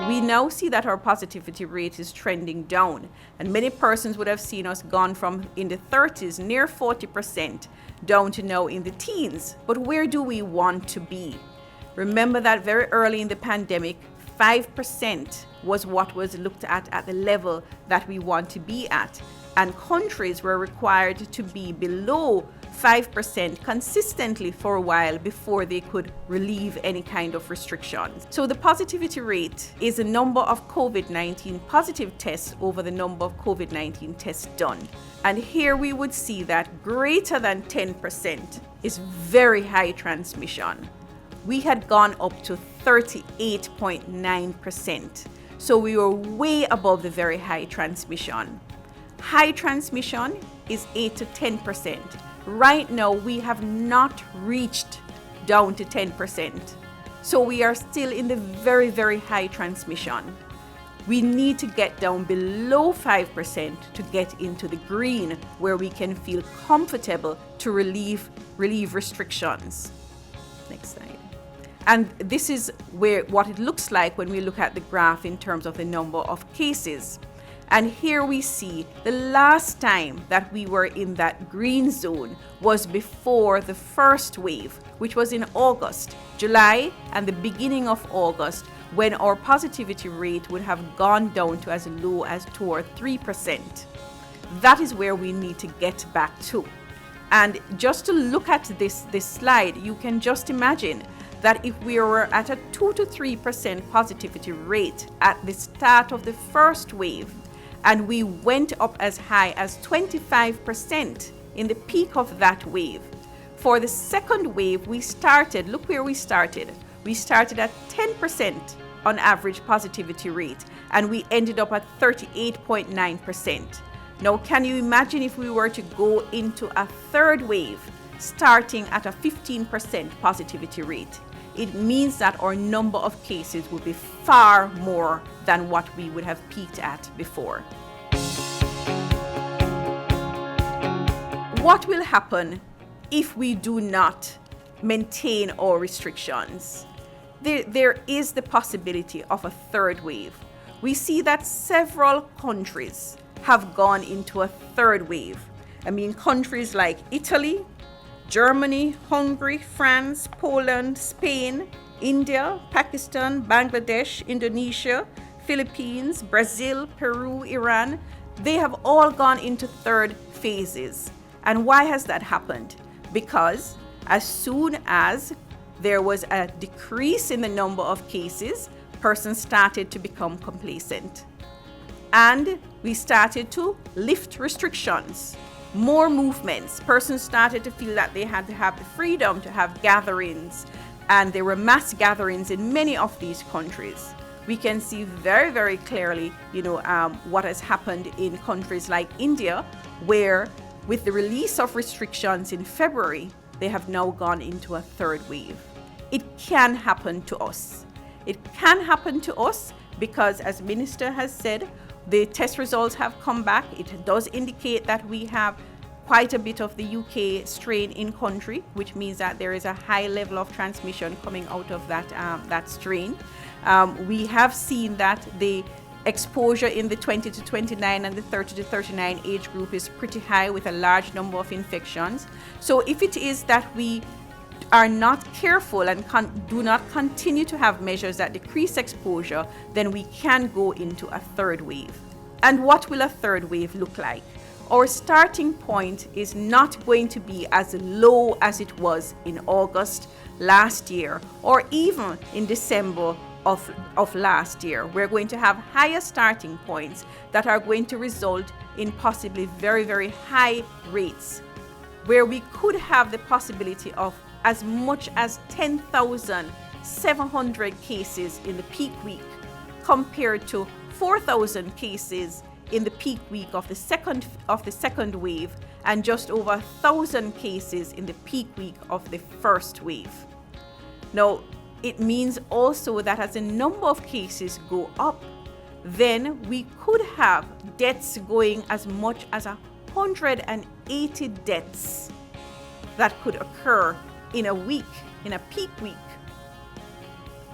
We now see that our positivity rate is trending down, and many persons would have seen us gone from in the 30s, near 40%, down to now in the teens. But where do we want to be? Remember that very early in the pandemic, 5% was what was looked at the level that we want to be at. And countries were required to be below 5% consistently for a while before they could relieve any kind of restrictions. So the positivity rate is the number of COVID-19 positive tests over the number of COVID-19 tests done. And here we would see that greater than 10% is very high transmission. We had gone up to 38.9%. So we were way above the very high transmission. High transmission is 8 to 10%. Right now, we have not reached down to 10%. So we are still in the very, very high transmission. We need to get down below 5% to get into the green, where we can feel comfortable to relieve restrictions. Next slide. And this is what it looks like when we look at the graph in terms of the number of cases. And here we see the last time that we were in that green zone was before the first wave, which was in August, July, and the beginning of August, when our positivity rate would have gone down to as low as 2 or 3%. That is where we need to get back to. And just to look at this slide, you can just imagine that if we were at a 2 to 3% positivity rate at the start of the first wave, and we went up as high as 25% in the peak of that wave. For the second wave, look where we started. We started at 10% on average positivity rate, and we ended up at 38.9%. Now, can you imagine if we were to go into a third wave, starting at a 15% positivity rate? It means that our number of cases would be far more than what we would have peaked at before. What will happen if we do not maintain our restrictions? There is the possibility of a third wave. We see that several countries have gone into a third wave. I mean, countries like Italy, Germany, Hungary, France, Poland, Spain, India, Pakistan, Bangladesh, Indonesia, Philippines, Brazil, Peru, Iran, they have all gone into third phases. And why has that happened? Because as soon as there was a decrease in the number of cases, persons started to become complacent. And we started to lift restrictions. More movements. Persons started to feel that they had to have the freedom to have gatherings, and there were mass gatherings in many of these countries. We can see very, very clearly, what has happened in countries like India, where with the release of restrictions in February, they have now gone into a third wave. It can happen to us. It can happen to us because, as Minister has said, the test results have come back. It does indicate that we have quite a bit of the UK strain in country, which means that there is a high level of transmission coming out of that strain. We have seen that the exposure in the 20 to 29 and the 30 to 39 age group is pretty high with a large number of infections. So if it is that we are not careful and do not continue to have measures that decrease exposure, then we can go into a third wave. And what will a third wave look like? Our starting point is not going to be as low as it was in August last year or even in December of last year. We're going to have higher starting points that are going to result in possibly very, very high rates, where we could have the possibility of as much as 10,700 cases in the peak week compared to 4,000 cases in the peak week of the second wave, and just over 1,000 cases in the peak week of the first wave. Now, it means also that as the number of cases go up, then we could have deaths going as much as 180 deaths that could occur in a week, in a peak week.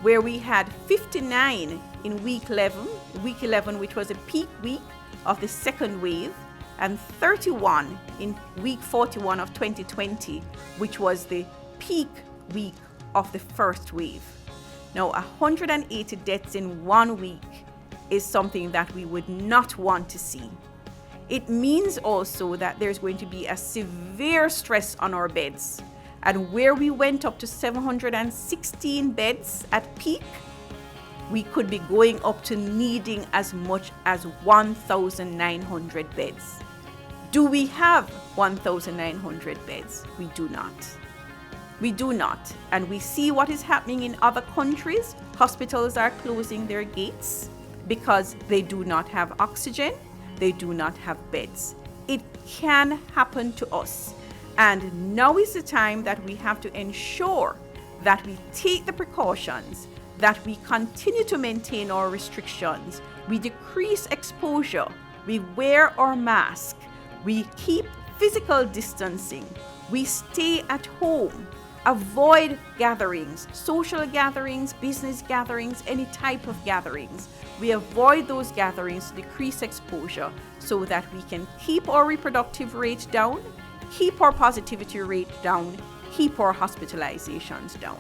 where we had 59 in week 11, which was a peak week of the second wave, and 31 in week 41 of 2020, which was the peak week of the first wave. Now, 180 deaths in 1 week is something that we would not want to see. It means also that there's going to be a severe stress on our beds. And where we went up to 716 beds at peak, we could be going up to needing as much as 1,900 beds. Do we have 1,900 beds? We do not. We do not. And we see what is happening in other countries. Hospitals are closing their gates because they do not have oxygen. They do not have beds. It can happen to us. And now is the time that we have to ensure that we take the precautions, that we continue to maintain our restrictions, we decrease exposure, we wear our mask, we keep physical distancing, we stay at home, avoid gatherings, social gatherings, business gatherings, any type of gatherings. We avoid those gatherings to decrease exposure so that we can keep our reproductive rate down, keep our positivity rate down, keep our hospitalizations down.